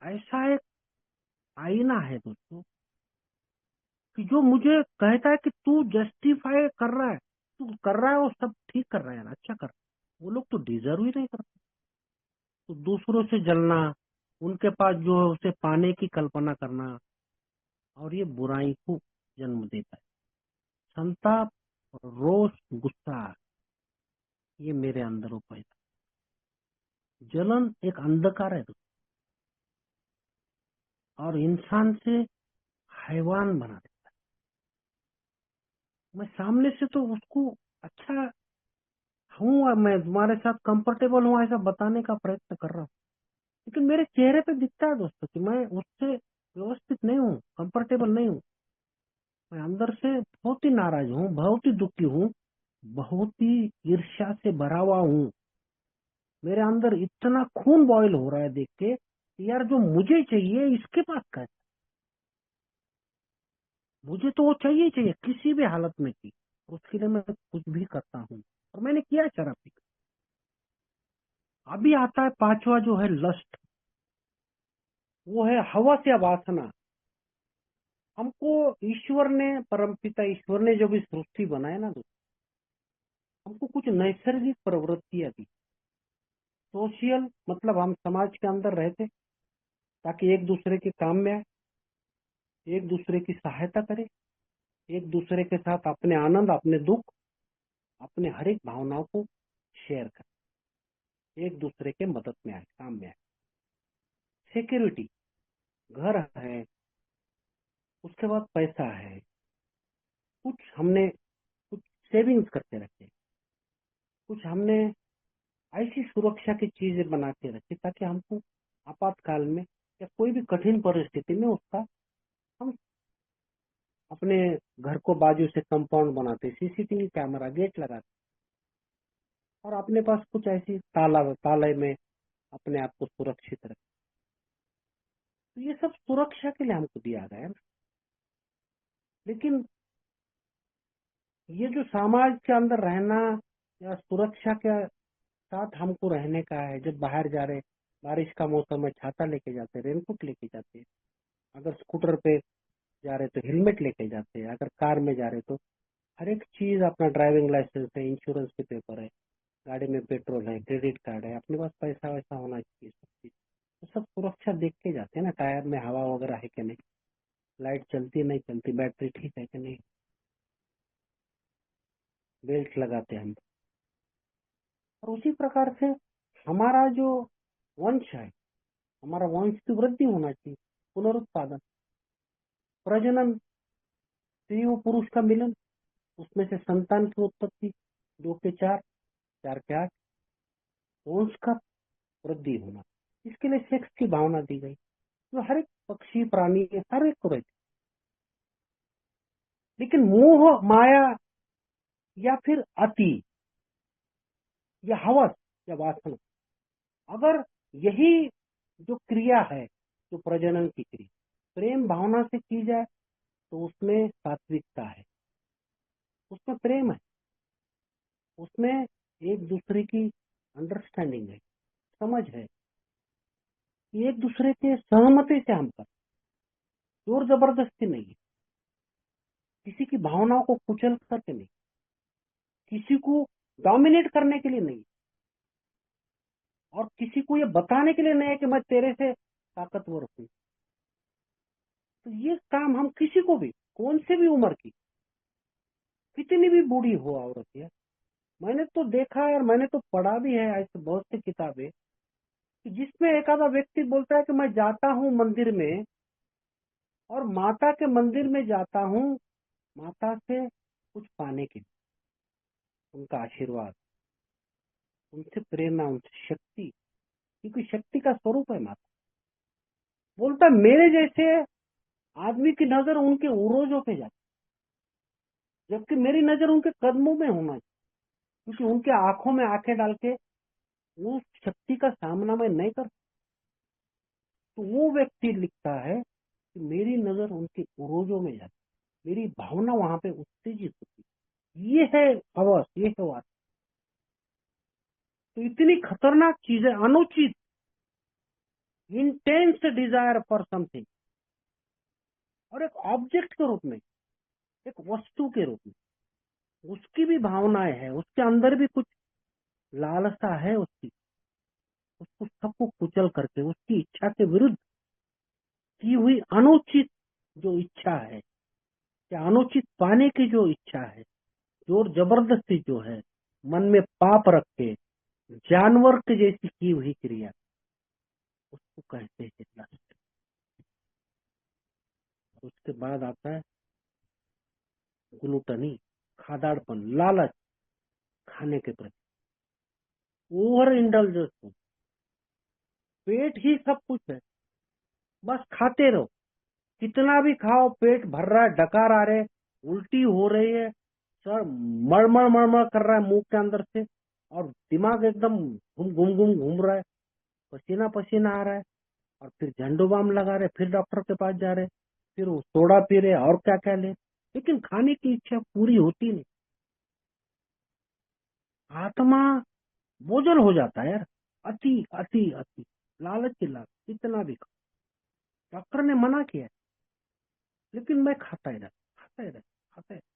ऐसा एक आईना है दोस्तों, कि जो मुझे कहता है कि तू जस्टिफाई कर रहा है, तू कर रहा है वो सब ठीक कर रहा है, अच्छा कर रहा है। वो लोग तो डिजर्व ही नहीं करते। तो दूसरों से जलना, उनके पास जो है उसे पाने की कल्पना करना, और ये बुराई को जन्म देता है। संताप, रोष, गुस्सा, ये मेरे अंदर हो पैदा। जलन एक अंधकार है दोस्तों, और इंसान से हैवान बना देता है। मैं सामने से तो उसको अच्छा हूँ, और मैं तुम्हारे साथ कंफर्टेबल हूँ ऐसा बताने का प्रयत्न कर रहा हूँ, लेकिन मेरे चेहरे पे दिखता है दोस्तों कि मैं उससे व्यवस्थित नहीं हूँ, कंफर्टेबल नहीं हूँ। मैं अंदर से बहुत ही नाराज हूँ, बहुत ही दुखी हूँ, बहुत ही ईर्ष्या से भरा हुआ हूँ। मेरे अंदर इतना खून बॉयल हो रहा है देख के कि यार जो मुझे चाहिए इसके पास का है। मुझे तो वो चाहिए ही चाहिए किसी भी हालत में की, उसके लिए मैं कुछ भी करता हूँ, और मैंने किया शराब पी। अभी आता है पांचवा जो है लस्ट, वो है हवस या वासना। हमको ईश्वर ने, परमपिता ईश्वर ने जो भी सृष्टि बनाया ना दोस्तों, हमको कुछ नैसर्गिक प्रवृत्तियां दी। सोशियल मतलब हम समाज के अंदर रहते, ताकि एक दूसरे के काम में आए, एक दूसरे की सहायता करें, एक दूसरे के साथ अपने आनंद, अपने दुख, अपने हर एक भावनाओं को शेयर करें, एक दूसरे के मदद में आए, काम में आए। सिक्योरिटी, घर है, उसके बाद पैसा है, कुछ हमने कुछ सेविंग्स करके रखे, कुछ हमने ऐसी सुरक्षा की चीजें बना के रखी ताकि हमको आपातकाल में या कोई भी कठिन परिस्थिति में उसका, हम अपने घर को बाजू से कंपाउंड बनाते, सीसीटीवी कैमरा, गेट लगाते, और अपने पास कुछ ऐसी ताले में अपने आप को सुरक्षित रखते। तो ये सब सुरक्षा के लिए हमको दिया गया है ना। लेकिन ये जो समाज के अंदर रहना या सुरक्षा के साथ हमको रहने का है। जब बाहर जा रहे, बारिश का मौसम है, छाता लेके जाते, रेनकोट लेके जाते। अगर स्कूटर पे जा रहे तो हेलमेट लेके जाते हैं। अगर कार में जा रहे तो हर एक चीज, अपना ड्राइविंग लाइसेंस है, इंश्योरेंस के पेपर है, गाड़ी में पेट्रोल है, क्रेडिट कार्ड है, अपने पास पैसा वैसा होना चाहिए, सब चीज। तो सब सुरक्षा देख के जाते हैं ना, टायर में हवा वगैरह है कि नहीं, लाइट चलती है नहीं चलती, बैटरी ठीक है कि नहीं, बेल्ट लगाते हैं हम। और उसी प्रकार से हमारा जो वंश है, हमारा वंश की वृद्धि होना चाहिए, पुनरुत्पादन, प्रजनन, स्त्री और पुरुष का मिलन, उसमें से संतान की उत्पत्ति, 2 के 4, 4 के 8, वंश का वृद्धि होना। इसके लिए सेक्स की भावना दी गई, जो हर एक पक्षी प्राणी हर एक को रहती। लेकिन मोह माया या फिर अति या हवस या वासना, अगर यही जो क्रिया है, जो प्रजनन की क्रिया प्रेम भावना से की जाए, तो उसमें सात्विकता है, उसमें प्रेम है, उसमें एक दूसरे की अंडरस्टैंडिंग है, समझ है, कि एक दूसरे के सहमति से हम कर, जोर जबरदस्ती नहीं है, किसी की भावनाओं को कुचल करके नहीं, किसी को डोमिनेट करने के लिए नहीं, और किसी को ये बताने के लिए नहीं है कि मैं तेरे से ताकतवर हूं। तो ये काम हम किसी को भी, कौन से भी उम्र की, कितनी भी बूढ़ी हो औरत है, मैंने तो देखा है और मैंने तो पढ़ा भी है ऐसे बहुत सी किताबें, कि जिसमें एक आधा व्यक्ति बोलता है कि मैं जाता हूँ मंदिर में, और माता के मंदिर में जाता हूँ माता से कुछ पाने के लिए, उनका आशीर्वाद, उनसे प्रेरणा, उनसे शक्ति, क्योंकि शक्ति का स्वरूप है माता। बोलता मेरे जैसे आदमी की नजर उनके उरोजों पे जाती, जबकि मेरी नजर उनके कदमों में होना चाहिए, क्योंकि उनके आंखों में आंखें डाल के उस शक्ति का सामना मैं नहीं कर। तो वो व्यक्ति लिखता है कि मेरी नजर उनके उरोजों में जाती, मेरी भावना वहां पे उत्तेजित होती। ये है हवस, ये है वासना। तो इतनी खतरनाक चीज है, अनुचित, इंटेंस डिजायर फॉर समथिंग, और एक ऑब्जेक्ट के रूप में, एक वस्तु के रूप में, उसकी भी भावनाएं है, उसके अंदर भी कुछ लालसा है उसकी, उसको सबको कुचल करके उसकी इच्छा के विरुद्ध की हुई अनुचित जो इच्छा है, या अनुचित पाने की जो इच्छा है, जोर जबरदस्ती जो है, मन में पाप रख के जानवर के जैसी की हुई क्रिया, उसको कहते हैं लस्ट। उसके बाद आता है ग्लूटनी, खादाड़पन, लालच, खाने के प्रति ओवर इंडल्जेंस, पेट ही सब कुछ है, बस खाते रहो, कितना भी खाओ, पेट भर रहा है, डकार आ रहे, उल्टी हो रही है, सर मड़मड़ मड़मड़ कर रहा है मुंह के अंदर से, और दिमाग एकदम घूम घूम घूम घूम रहा है, पसीना पसीना आ रहा है, और फिर झंडू बाम लगा रहे, फिर डॉक्टर के पास जा रहे, फिर वो सोडा पी रहे और क्या क्या ले, लेकिन खाने की इच्छा पूरी होती नहीं। आत्मा बोझल हो जाता है यार, अति अति अति, लालच की लालच, कितना भी खाओ। डॉक्टर ने मना किया है, लेकिन मैं खाता ही रहता, खाता ही रहता, खाता ही रहता।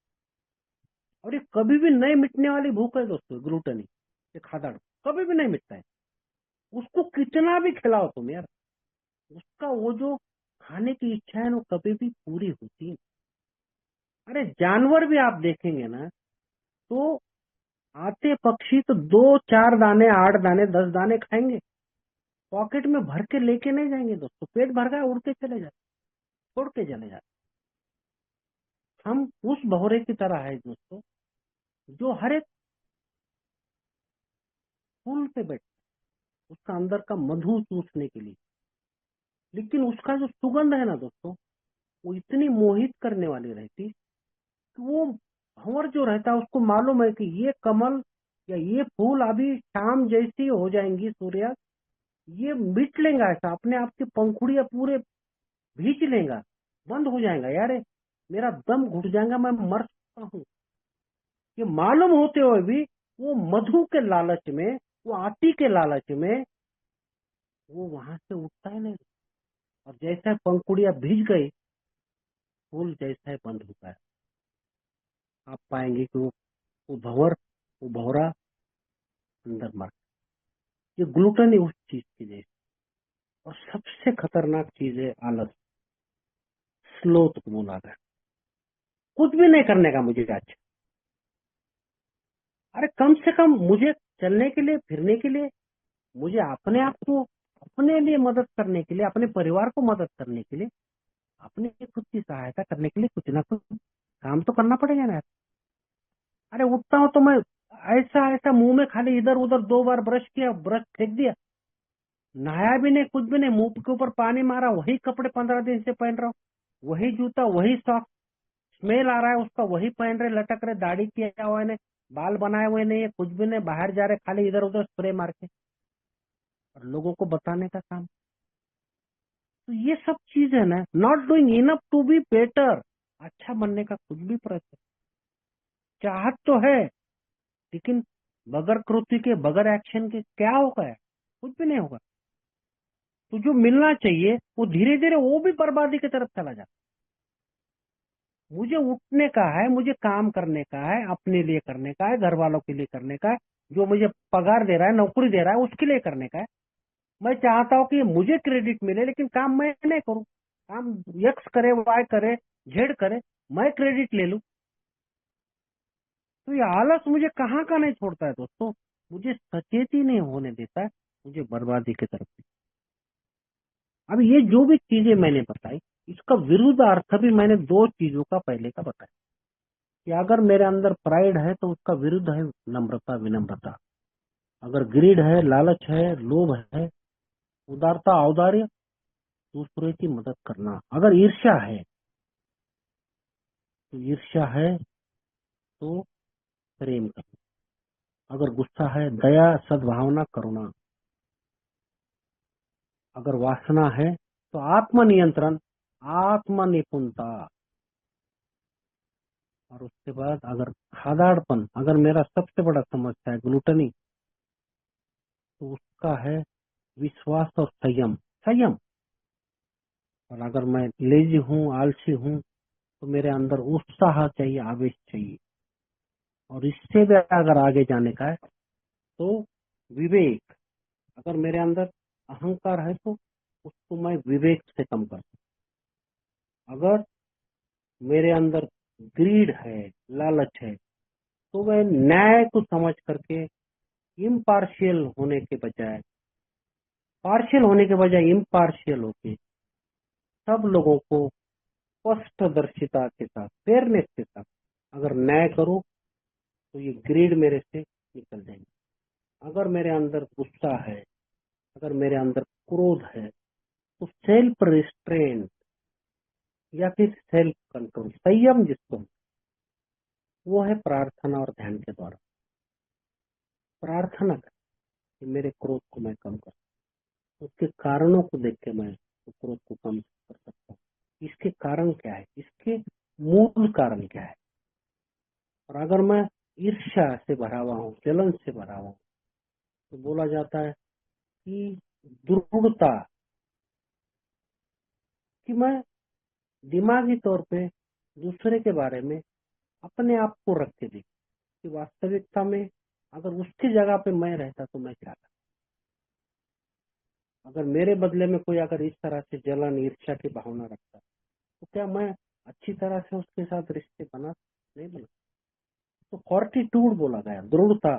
और ये कभी भी नहीं मिटने वाली भूख है दोस्तों, ग्लूटनी, ये खादाड़ कभी भी नहीं मिटता है। उसको कितना भी खिलाओ तुम यार, उसका वो जो खाने की इच्छा है ना, कभी भी पूरी होती है। अरे जानवर भी आप देखेंगे ना, तो आते पक्षी तो 2 4 दाने, 8 दाने, 10 दाने खाएंगे, पॉकेट में भर के लेके नहीं जाएंगे दोस्तों, पेट भर गया उड़ के चले जाते, छोड़ के चले जाते। हम उस भौरे की तरह है दोस्तों, जो हर एक फूल पे बैठ, उसका अंदर का मधु चूसने के लिए, लेकिन उसका जो सुगंध है ना दोस्तों, वो इतनी मोहित करने वाली रहती कि वो भंवर जो रहता है उसको मालूम है कि ये कमल या ये फूल अभी शाम जैसी हो जाएंगी, सूर्या ये मिट लेगा, ऐसा अपने आप की पंखुड़ियां पूरे भींच लेगा, बंद हो जाएगा यार, मेरा दम घुट जाएगा, मैं मर सकता हूँ। ये मालूम होते हुए भी वो मधु के लालच में वो आती के लालच में वो वहां से उठता ही नहीं। और जैसे पंखुड़ियां भीज गई, फूल जैसा ही बंद होता है, आप पाएंगे कि वो भंवर, वो भौरा अंदर मर। ये ग्लूटन ही उस चीज की जैसी। और सबसे खतरनाक चीज है आलस, स्लोथ बोला गया। कुछ भी नहीं करने का मुझे आज। अरे कम से कम मुझे चलने के लिए, फिरने के लिए, मुझे अपने आप को, अपने लिए मदद करने के लिए, अपने परिवार को मदद करने के लिए, अपने खुद की सहायता करने के लिए कुछ ना कुछ काम तो करना पड़ेगा ना यार। अरे उठता हूं तो मैं ऐसा ऐसा मुंह में खाली इधर उधर 2 बार ब्रश किया, ब्रश फेंक दिया, नहाया भी नहीं, कुछ भी नहीं, मुंह के ऊपर पानी मारा, वही कपड़े 15 दिन से पहन रहा हूँ, वही जूता, वही सॉक्स, स्मेल आ रहा है उसका, वही पहन रहे, लटक रहे, दाढ़ी किया हुआ है, बाल बनाए हुए नहीं है, कुछ भी नहीं, बाहर जा रहे खाली इधर उधर स्प्रे मार के, और लोगों को बताने का काम। तो ये सब चीज है ना, not doing enough to be better. अच्छा बनने का कुछ भी प्रयत्न, चाहत तो है, लेकिन बगैर कृति के, बगैर एक्शन के क्या होगा यार? कुछ भी नहीं होगा। तो जो मिलना चाहिए वो धीरे धीरे वो भी बर्बादी की तरफ चला जाता। मुझे उठने का है, मुझे काम करने का है, अपने लिए करने का है, घर वालों के लिए करने का है, जो मुझे पगार दे रहा है, नौकरी दे रहा है, उसके लिए करने का है। मैं चाहता हूँ कि मुझे क्रेडिट मिले, लेकिन काम मैं नहीं करूँ। काम एक्स करे, वाई करे, जेड करे, मैं क्रेडिट ले लूं। तो ये आलस मुझे कहाँ का नहीं छोड़ता है दोस्तों, मुझे सचेत ही नहीं होने देता है, मुझे बर्बादी की तरफ। अब ये जो भी चीजें मैंने बताई, इसका विरुद्ध अर्थ भी मैंने 2 चीजों का पहले का बताया, कि अगर मेरे अंदर प्राइड है तो उसका विरुद्ध है नम्रता, विनम्रता। अगर ग्रीड है, लालच है, लोभ है, उदारता, औदार्य, दूसरे की मदद करना। अगर ईर्ष्या है तो प्रेम करना। अगर गुस्सा है, दया, सद्भावना, करुणा। अगर वासना है तो आत्मनियंत्रण, आत्म निपुणता। और उसके बाद अगर खादाड़पन, अगर मेरा सबसे बड़ा समस्या है ग्लूटनी, तो उसका है विश्वास और संयम। संयम। और अगर मैं लेजी हूँ, आलसी हूँ, तो मेरे अंदर उत्साह चाहिए, आवेश चाहिए। और इससे भी अगर आगे जाने का है तो विवेक। अगर मेरे अंदर अहंकार है तो उसको मैं विवेक से कम कर सकता। अगर मेरे अंदर ग्रीड है, लालच है, तो मैं न्याय को समझ करके इम्पार्शियल होने के बजाय, पार्शियल होने के बजाय इम्पार्शियल होके सब लोगों को स्पष्टदर्शिता के साथ, फेयरनेस के साथ अगर न्याय करूं, तो ये ग्रीड मेरे से निकल जाएंगे। अगर मेरे अंदर गुस्सा है, अगर मेरे अंदर क्रोध है, तो सेल्फ रिस्ट्रेंट या फिर सेल्फ कंट्रोल, संयम जिसको, वो है प्रार्थना और ध्यान के द्वारा। प्रार्थना कर कि मेरे क्रोध को मैं कम कर, उसके कारणों को देख के मैं क्रोध को कम कर सकता हूँ। इसके कारण क्या है, इसके मूल कारण क्या है। और अगर मैं ईर्ष्या से भरा हुआ हूँ, जलन से भरा हुआ हूँ, तो बोला जाता है कि दृढ़ता, कि मैं दिमागी तौर पे दूसरे के बारे में अपने आप को रख के देखूं कि वास्तविकता में अगर उसकी जगह पे मैं रहता तो मैं क्या करता। अगर मेरे बदले में कोई अगर इस तरह से जलन, ईर्ष्या की भावना रखता, तो क्या मैं अच्छी तरह से उसके साथ रिश्ते बना नहीं बना। तो फॉर्टिट्यूड बोला गया, दृढ़ता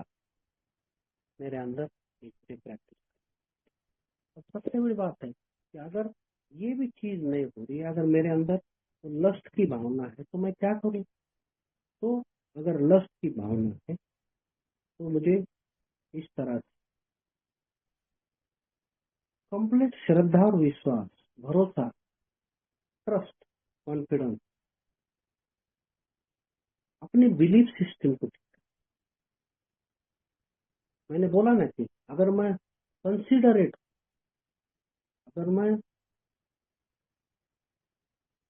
मेरे अंदर प्रैक्टिस। और सबसे बड़ी बात है कि अगर ये भी चीज नहीं हो रही है, अगर मेरे अंदर तो लस्ट की भावना है, तो मैं क्या करूं। तो अगर लस्ट की भावना है तो मुझे इस तरह से कंप्लीट श्रद्धा और विश्वास, भरोसा, ट्रस्ट, कॉन्फिडेंस, अपने बिलीफ सिस्टम को। मैंने बोला ना कि अगर मैं कंसिडरेट, अगर मैं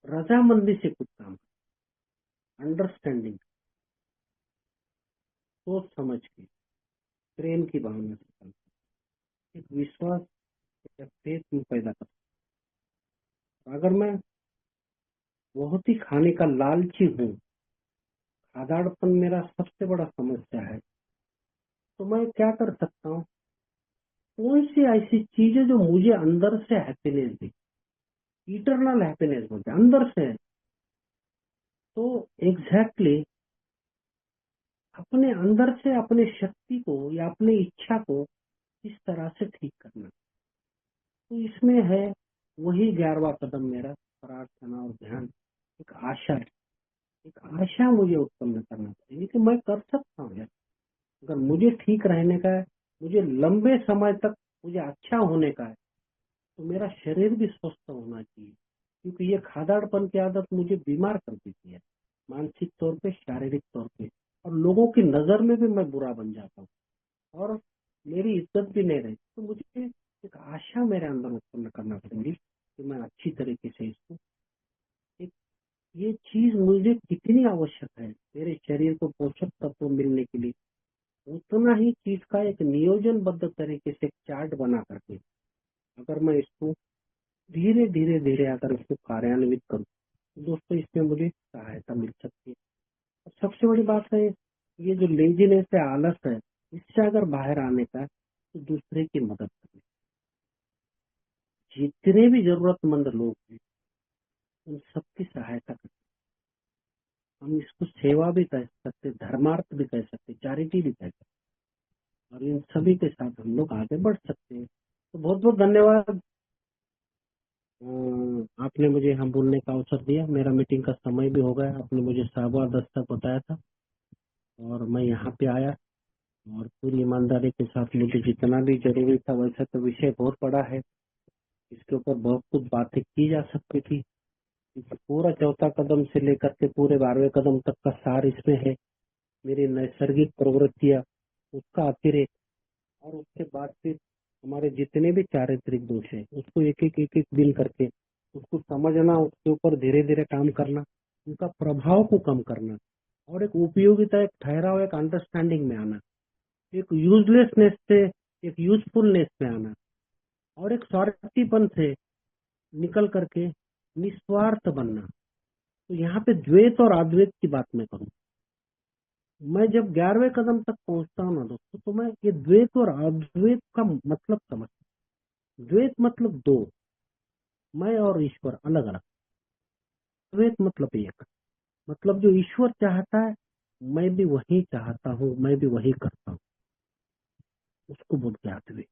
रजामंदी से कुछ काम, अंडरस्टैंडिंग, सोच समझ के, प्रेम की भावना से चलता हूँ, एक विश्वास या फेथ में पैदा करता हूँ। अगर मैं बहुत ही खाने का लालची हूँ, खादाड़पन मेरा सबसे बड़ा समस्या है, तो मैं क्या कर सकता हूँ? कौन सी ऐसी चीज है जो मुझे अंदर से हैप्पीनेस दे, इटरनल हैप्पीनेस बोलते हैं, अंदर से है। तो एग्जैक्टली अपने अंदर से अपने शक्ति को या अपनी इच्छा को इस तरह से ठीक करना। तो इसमें है वही 11वां कदम मेरा, प्रार्थना और ध्यान। एक आशा है, एक आशा मुझे उत्पन्न करना चाहिए कि मैं कर सकता हूँ यार। अगर मुझे ठीक रहने का है, मुझे लंबे समय तक मुझे अच्छा होने का है, तो मेरा शरीर भी स्वस्थ होना चाहिए, क्योंकि ये खादाड़पन की आदत मुझे बीमार कर देती है, मानसिक तौर पे, शारीरिक तौर पे, और लोगों की नजर में भी मैं बुरा बन जाता हूँ और मेरी इज्जत भी नहीं रहती। तो मुझे एक आशा मेरे अंदर उत्पन्न करना पड़ेगी कि मैं अच्छी तरीके से इसको, एक ये चीज मुझे कितनी आवश्यक है मेरे शरीर को पोषक तत्व मिलने के लिए, उतना ही चीज का एक नियोजनबद्ध तरीके से चार्ट बना करके अगर मैं इसको धीरे धीरे धीरे अगर इसको कार्यान्वित करूँ, तो दोस्तों इसमें मुझे सहायता मिल सकती है। और सबसे बड़ी बात है, ये जो लेजीनेस है, आलस है, इससे अगर बाहर आने का है, तो दूसरे की मदद करनी। जितने भी जरूरतमंद लोग हैं उन सबकी सहायता करनी। हम इसको सेवा भी कह सकते, धर्मार्थ भी कह सकते, चैरिटी भी कह सकते, और इन सभी के साथ हम लोग आगे बढ़ सकते हैं। तो बहुत बहुत धन्यवाद। आपने मुझे यहाँ बोलने का अवसर दिया। मेरा मीटिंग का समय भी हो गया, आपने मुझे 10:15 तक बताया था और मैं यहाँ पे आया, और पूरी ईमानदारी के साथ मुझे जितना भी जरूरी था, वैसे तो विषय बहुत बड़ा है, इसके ऊपर बहुत कुछ बातें की जा सकती थी। पूरा चौथा कदम से लेकर के पूरे 12वें कदम तक का सार इसमें है। मेरी नैसर्गिक प्रवृत्तियां, उसका अतिरेक, और उसके बाद फिर हमारे जितने भी चारित्रिक दोष है, उसको एक एक दिन करके उसको समझना, उसके ऊपर धीरे धीरे काम करना, उनका प्रभाव को कम करना, और एक उपयोगिता, एक ठहराव, एक अंडरस्टैंडिंग में आना, एक यूजलेसनेस से एक यूजफुलनेस में आना, और एक स्वार्थीपन से निकल करके निस्वार्थ बनना। तो यहाँ पे द्वैत और अद्वैत की बात मैं करूँ, मैं जब 11वें कदम तक पहुंचता हूँ ना दोस्तों, तो मैं ये द्वैत और अद्वैत का मतलब समझता हूँ। द्वैत मतलब दो, मैं और ईश्वर अलग अलग। द्वैत मतलब एक, मतलब जो ईश्वर चाहता है मैं भी वही चाहता हूँ, मैं भी वही करता हूँ, उसको बोलते हैं अद्वैत।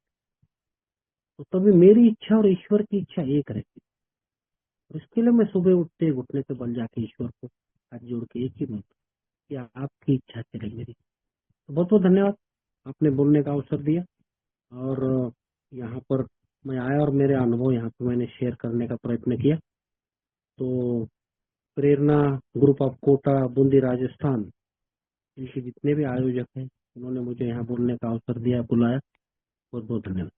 तो तभी मेरी इच्छा और ईश्वर की इच्छा एक रहती है, और इसके लिए मैं सुबह उठने से बन जाके ईश्वर को हाथ जोड़ के एक ही बोलता हूँ कि आपकी इच्छा चले मेरी। तो बहुत बहुत धन्यवाद, आपने बोलने का अवसर दिया, और यहाँ पर मैं आया और मेरे अनुभव यहाँ पे मैंने शेयर करने का प्रयत्न किया। तो प्रेरणा ग्रुप ऑफ कोटा, बूंदी, राजस्थान, इनके जितने भी आयोजक हैं, उन्होंने मुझे यहाँ बोलने का अवसर दिया, बुलाया। बहुत बहुत धन्यवाद।